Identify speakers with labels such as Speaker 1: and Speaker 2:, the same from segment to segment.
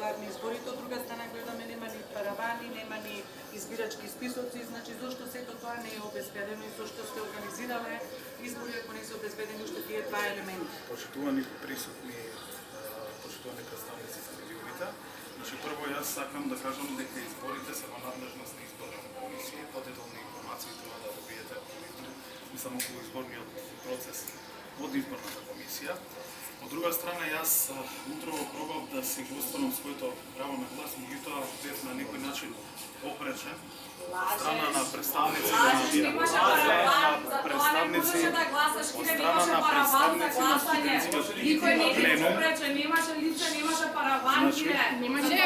Speaker 1: регуларни изборите, од друга страна гледаме нема ни паравани, нема ни избирачки списоци, значи зошто сето тоа не е обезбедено и зошто сте организирале избори ако не се обезбедени уште тие два елементи?
Speaker 2: Почитувани присутни, почитувани представници за медиумите, значи прво јас сакам да кажам дека изборите се во надлежност на изборна комисија, подетални информации треба да добиете мислам околу изборниот процес од изборната комисија. Од друга страна, јас утрово пробав да си го останам своето право на глас, меѓутоа бев на некој начин опречен од страна на представници на
Speaker 3: Никој не е опречен, немаше лице, немаше параван, имате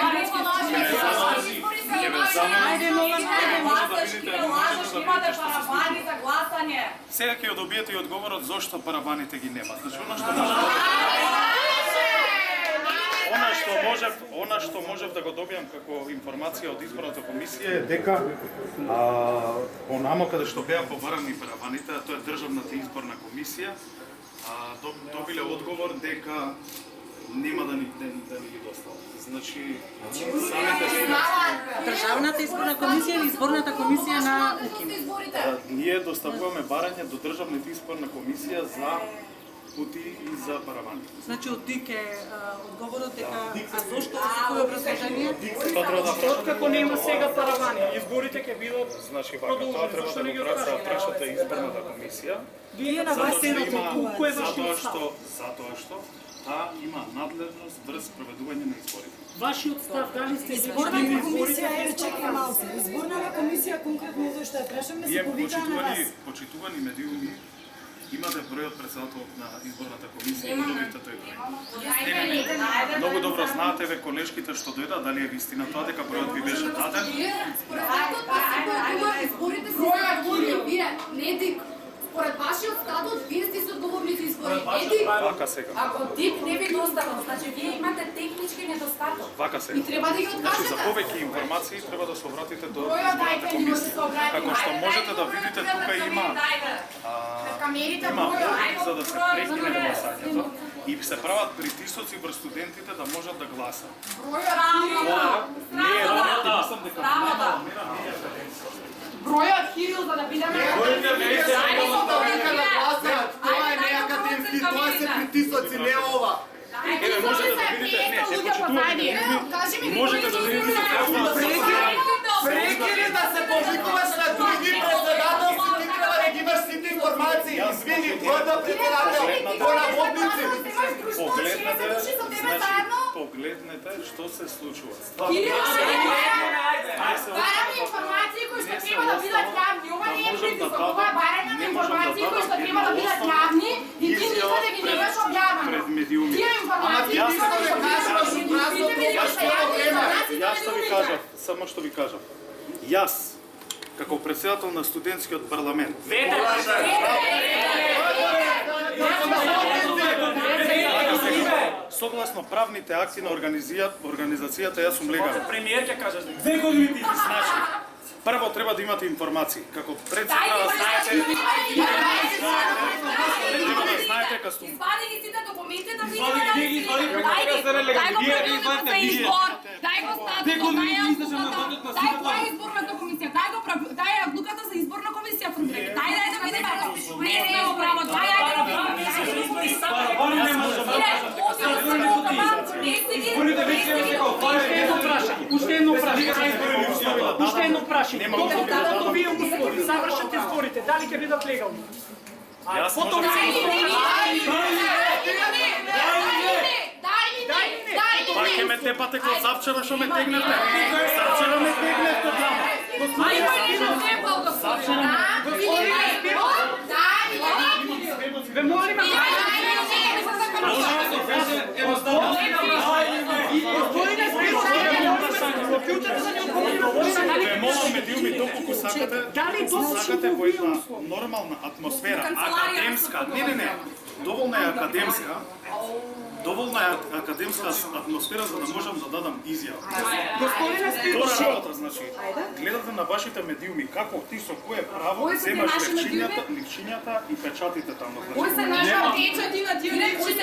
Speaker 3: паравани за гласање.
Speaker 2: Сега ќе ја добиете и одговорот зошто параваните ги нема. Значи, она што можев да го добиам како информација од изборната комисија е дека онамо каде што беа побарани параваните, а тоа е државната изборна комисија, добиле одговор дека нема да ни ги достават. Значи,
Speaker 1: Државната изборна комисија или изборната комисија на УКИН?
Speaker 2: ние доставуваме барање до државната изборна комисија за пути и за паравани.
Speaker 1: Значи од ДИК е одговорот дека зошто кој образложение?
Speaker 2: Тоа треба да прашате.
Speaker 4: Како нема сега паравани, изборите ќе бидат
Speaker 2: Значи вака, тоа треба да го прашате изборната комисија.
Speaker 4: Вие на вас се кој е вашиот став?
Speaker 2: Затоа што таа има надлежност врз проведување на изборите.
Speaker 4: Вашиот став дали сте
Speaker 5: Изборната комисија е чекај малце. Изборната комисија конкретно зашто ја прашаме се повика на вас.
Speaker 2: Почитувани медиуми, имате бројот председател на изборната комисија и добивте тој број. Многу добро знаете ве колешките што дојда, дали е вистина тоа дека бројот ви беше даден?
Speaker 3: Изборите се не ДИК. Според вашиот статут, вие сте се одговорни за избори.
Speaker 2: Вака сега.
Speaker 3: Ако ДИК не ви доставил, значи вие имате технички недостаток.
Speaker 2: Вака сега.
Speaker 3: И треба да ги
Speaker 2: Значи,
Speaker 3: откажете.
Speaker 2: за повеќе информации треба да се обратите до
Speaker 3: Бројот
Speaker 2: изборната
Speaker 3: дајте ни може
Speaker 2: комисија.
Speaker 3: се обратите.
Speaker 2: Како што можете да видите, тука има
Speaker 3: камерите
Speaker 2: има
Speaker 3: бројот.
Speaker 2: опит за да се прекине гласањето и се прават притисоци врз студентите да можат да гласат.
Speaker 3: Бројот
Speaker 2: Не е редно, мислам дека
Speaker 3: бројот 1000 за да бидеме.
Speaker 6: Тоа е неакадемски, тоа се притисоци, не ова.
Speaker 2: Еве можете да видите, не, се почитувате можете да видите
Speaker 6: Прекири да се повикуваш на други председателски, ти треба да ги имаш сите информации. Извини, вода председател, по работници.
Speaker 2: Погледнете што се случува.
Speaker 3: Бараме информации кои што треба да бидат јавни. Ова не е притисок, ова е барање на информации кои што треба да бидат јавни и ти никаде да ги немаш објавено.
Speaker 2: Пред медиуми.
Speaker 3: Тие информации
Speaker 6: Јас што ви кажам,
Speaker 2: Јас што ви кажав, само што ви кажав. Јас, како председател на студентскиот парламент, согласно правните акти на организацијата, јас сум легален.
Speaker 4: премиер ќе кажеш дека 2 години ти
Speaker 2: Значи, прво треба да имате информации. Како председател да знаете, треба да знаете кога сум
Speaker 3: Извади ги сите документи да видиме
Speaker 4: Извади ги, извади ги,
Speaker 3: Дај
Speaker 4: да се легализира,
Speaker 3: го
Speaker 4: извадите
Speaker 3: правилникот за
Speaker 4: вие.
Speaker 3: избор, дај го
Speaker 4: Две
Speaker 3: статутот,
Speaker 4: години
Speaker 3: дај
Speaker 4: ти издържа на
Speaker 3: одлуката,
Speaker 4: статут на
Speaker 3: дај
Speaker 4: силата.
Speaker 3: која е изборната комисија, дај одлуката за изборна комисија, Фрунзеке, дај да видиме. Не, не, право, дај
Speaker 4: Уште едно прашање. Доколку вие услови завршат изборите, дали ќе бидат легални?
Speaker 2: Јас
Speaker 4: Потом
Speaker 2: Па ќе ме тепате кога завчера што ме тегнете. Завчера ме тегнете, дамо.
Speaker 4: Ве молим,
Speaker 2: Ве молам медиуми доколку сакате, сакате во една нормална атмосфера, академска, не, доволна е академска атмосфера за да можам да дадам изјава. Втора работа, значи, гледате на вашите медиуми како ти со кое право земаш ливчињата и печатите таму.
Speaker 3: Кој се наша печати на тие ливчиња?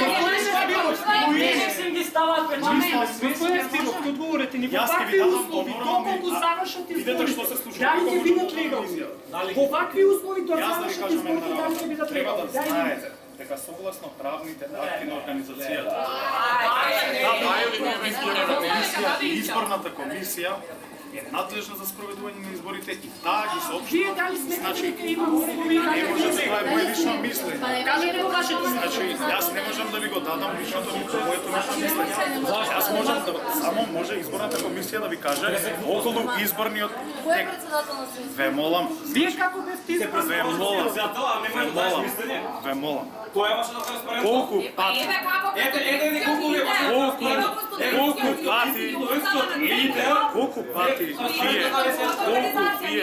Speaker 4: Кој се ги стават печати? изборите ни во
Speaker 2: Јас ќе ви
Speaker 4: вакви
Speaker 2: дадам
Speaker 4: услови,
Speaker 2: нормални-
Speaker 4: доколку завршат
Speaker 2: Видете
Speaker 4: изборите,
Speaker 2: што се случува.
Speaker 4: дали
Speaker 2: Како
Speaker 4: ќе
Speaker 2: може
Speaker 4: бидат
Speaker 2: да
Speaker 4: легални?
Speaker 2: Дали-
Speaker 4: Во вакви услови да
Speaker 2: Јас да ви
Speaker 4: завршат
Speaker 2: кажам една
Speaker 4: изборите, дали ќе
Speaker 2: работа.
Speaker 4: бидат
Speaker 2: Треба да
Speaker 4: легални?
Speaker 2: знаете дека согласно правните акти на организацијата, изборната комисија е надлежна за спроведување на изборите и таа ги
Speaker 4: Вие
Speaker 2: соопштува.
Speaker 4: дали сметате
Speaker 2: Значи,
Speaker 4: дека има услови?
Speaker 2: не може да тоа е моје лично мислење.
Speaker 4: Кажете го вашето
Speaker 2: Значи, јас не можам да ви го дадам личното нито моето лично мислење. Јас можам да само може изборната комисија да ви каже околу изборниот
Speaker 7: Кој е
Speaker 2: тек.
Speaker 7: председател на Сојузот?
Speaker 2: Ве молам,
Speaker 4: Вие како бевте избрани?
Speaker 2: ве молам.
Speaker 8: Која е вашата транспарентност?
Speaker 2: Колку пати,
Speaker 3: Еве како
Speaker 8: Ете, колку ви е вашата
Speaker 2: колку пати,
Speaker 8: Идите,
Speaker 2: колку пати вие,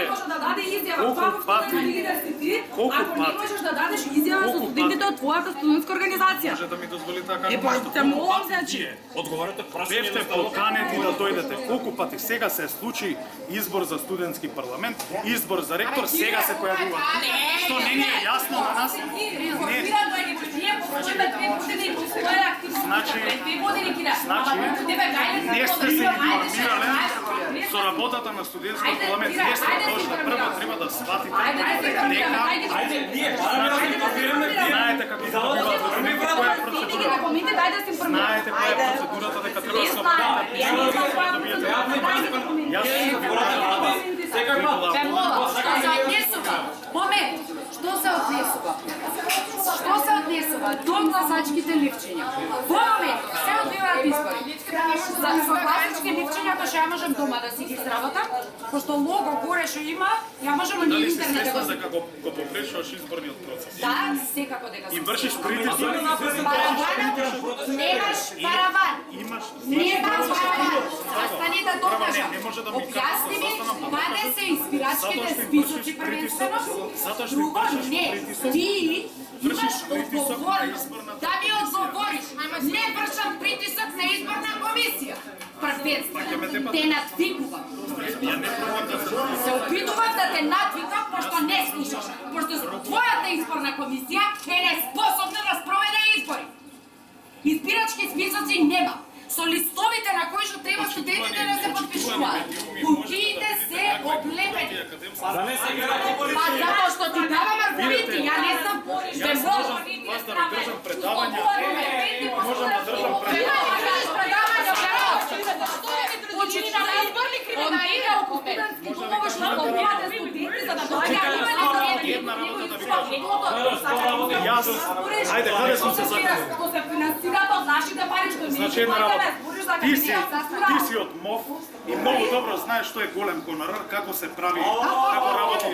Speaker 3: може да даде изјава
Speaker 2: Колку
Speaker 3: како
Speaker 2: пати?
Speaker 3: студент лидер си ти,
Speaker 2: Колку
Speaker 3: ако не
Speaker 2: пати?
Speaker 3: можеш да дадеш изјава со
Speaker 2: Колку
Speaker 3: студентите од твојата студентска организација.
Speaker 2: може да ми дозволите да
Speaker 3: Е,
Speaker 2: кажам
Speaker 3: па,
Speaker 2: нешто?
Speaker 3: те
Speaker 2: Колку
Speaker 3: молам,
Speaker 2: пати
Speaker 3: значи.
Speaker 2: вие
Speaker 8: одговорете прашање.
Speaker 2: бевте поканети да дојдете? Колку пати сега се случи избор за студентски парламент, избор за ректор, сега се појавува. Што не ни е јасно на нас? Значи, не сте се информирале со работата на студентскиот парламент. Не сте дошли. Прво треба да сватите дека
Speaker 8: Ајде, ние бараме да информираме вие.
Speaker 2: знаете како се добиваат документи, која е процедурата. Знаете која е процедурата дека треба да се добиете. Јас сум ви
Speaker 9: Момент, што се однесува? Што се однесува до гласачките ливчиња? Во моментот се одбиваат избори. За гласачки ливчиња што ја можам дома да си ги сработам, пошто лого горе што има, ја можам на
Speaker 2: Дали си
Speaker 9: интернет да
Speaker 2: свесна
Speaker 9: го
Speaker 2: дека го попречуваш изборниот процес?
Speaker 9: Да, секако дека
Speaker 2: И
Speaker 9: сум.
Speaker 2: вршиш притисок?
Speaker 9: Немаш параван.
Speaker 2: Имаш
Speaker 9: Немам параван. Застани да
Speaker 2: Прва,
Speaker 9: докажам.
Speaker 2: не може да ми
Speaker 9: Објасни ми
Speaker 2: застанам да
Speaker 9: каде се избирачките
Speaker 2: Затоа што им
Speaker 9: списоци
Speaker 2: вршиш
Speaker 9: првенствено.
Speaker 2: притисок, затоа што им
Speaker 9: Друго,
Speaker 2: вршиш
Speaker 9: не.
Speaker 2: притисок,
Speaker 9: Ти
Speaker 2: вршиш
Speaker 9: имаш
Speaker 2: притисок на
Speaker 9: одговорност
Speaker 2: изборната
Speaker 9: да ми одговориш. Не вршам притисок на изборна комисија. Првенствено. Те надвикувам.
Speaker 2: Ја не пробам да се
Speaker 9: Се опитувам да те надвикам, пошто не слушаш. Пошто твојата изборна комисија е неспособна да спроведе избори. Избирачки списоци нема. Со листовите на кои што треба студентите да се подпишуваат. Кутиите се облепени.
Speaker 8: Да не се гледа по
Speaker 9: Па затоа што ти давам аргументи, ја не знам, ще
Speaker 2: Јас
Speaker 9: можам.
Speaker 2: вас да ви држам предавања. Можам да држам
Speaker 9: Учителите на изборни криминали околу студентски домови што побивате студенти за да доаѓаат
Speaker 2: една работа да ви кажам. Јас, ајде, каде сум се закрил?
Speaker 3: Што се финансираат од нашите пари што не
Speaker 2: Значи една работа. Ти си од МОВ и многу добро знаеш што е голем хонорар, како се прави, како работи,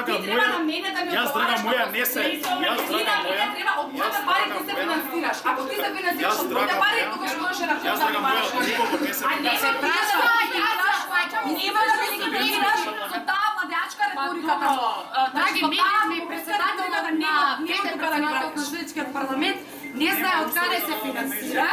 Speaker 2: Јас, драга моја, не се, јас, драга моја,
Speaker 3: Ако ти се финансираш од моја пари, тогаш можеш да
Speaker 2: јас, драга моја, никого не се
Speaker 3: не се праша, нема да се играш со таа младачка реториката.
Speaker 9: Драги механизми, председателот на председателот на шведскиот парламент не знае од каде се финансира.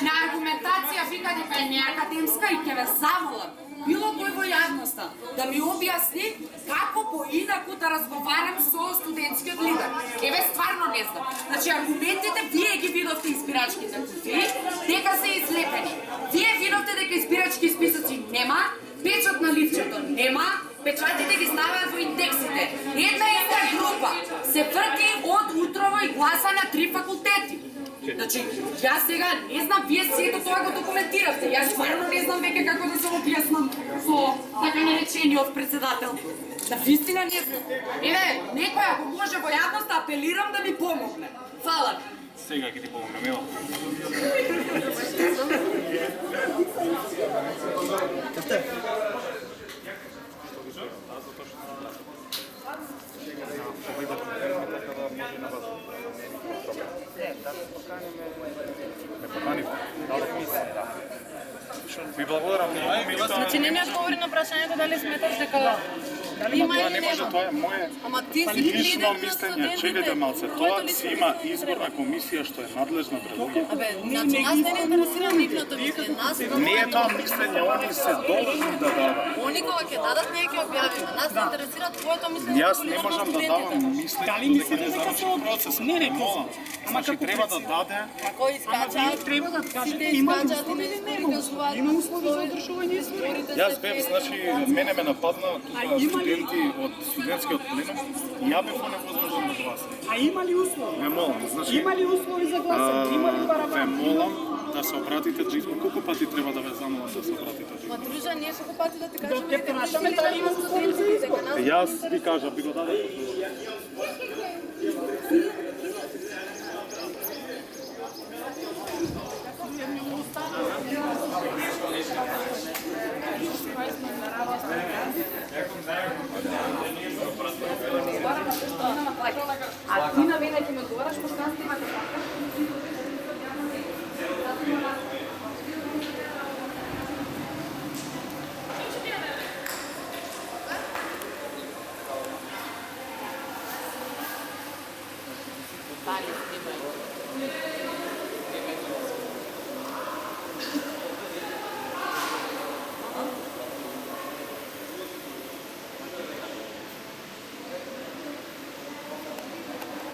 Speaker 9: На аргументација вика дека е неакадемска и ќе ве замолам било кој во јавноста да ми објасни како поинаку да разговарам со студентскиот лидер. Еве стварно не знам. Значи аргументите вие ги видовте избирачките кутии, дека се излепени. Вие видовте дека избирачки списоци нема, печат на ливчето нема, печатите ги ставаат во индексите. Една иста група се врти од утрово и гласа на 3 факултети. Значи, јас сега не знам, вие сето тоа го документиравте. Јас стварно не знам веќе како да се објаснам со така наречениот председател. Да вистина не знам. Еве, некој ако може во јавност апелирам да ми помогне. Фала.
Speaker 2: Сега ќе ти помогнам, ево. Ви благодарам многу.
Speaker 7: Значи не ни одговори на прашањето дали сметаш дека
Speaker 2: Тоа не може, тоа е мое
Speaker 7: Ама ти си
Speaker 2: лично
Speaker 7: лидер на
Speaker 2: мислење. Чекајте
Speaker 7: студентите.
Speaker 2: малце, тоа си има изборна комисија што е надлежна пред луѓе.
Speaker 7: Абе, значи нас не ни интересира нивното мислење. Нас
Speaker 2: Не е тоа мислење, они се должни да дадат.
Speaker 7: они кога ќе дадат, ние ќе објавиме. Нас не интересира твоето мислење.
Speaker 2: Јас не
Speaker 7: лидер на
Speaker 2: можам да
Speaker 7: студентите.
Speaker 2: давам мислење
Speaker 4: Дали
Speaker 2: додека
Speaker 4: мислите
Speaker 2: не
Speaker 4: дека
Speaker 2: заврши
Speaker 4: се
Speaker 2: процесот.
Speaker 4: Не, не,
Speaker 2: Молам.
Speaker 4: ама
Speaker 2: Значи
Speaker 4: како
Speaker 2: треба да даде.
Speaker 7: Ако искачаат,
Speaker 4: Треба да кажете
Speaker 7: сите
Speaker 4: има
Speaker 7: искачаат и
Speaker 4: услови
Speaker 7: не
Speaker 4: или
Speaker 7: избори
Speaker 4: нема
Speaker 7: кажуваат.
Speaker 4: Има услови за одржување избори.
Speaker 2: Јас бев, значи, мене ме нападна тука студенти од студентскиот пленум и ја бев оневозможен да гласам.
Speaker 4: А има ли услови?
Speaker 2: Ве молам, значи,
Speaker 4: Има ли услови за гласање? Има ли
Speaker 2: ве
Speaker 4: барабан?
Speaker 2: молам да се обратите джизбор. Колку пати треба да ве замолам да се обратите джизбор?
Speaker 7: Ма дружа, ние колку пати да ти
Speaker 4: До
Speaker 7: кажеме
Speaker 4: те
Speaker 7: дека ти
Speaker 4: прашаме
Speaker 7: си
Speaker 4: дали
Speaker 7: лидер
Speaker 4: има
Speaker 7: на
Speaker 4: услови за
Speaker 7: студентите,
Speaker 4: избор.
Speaker 7: дека нас
Speaker 2: Јас ви кажа, би го дадев.
Speaker 9: А ти на мене ќе ме одговараш по станствата така? Дали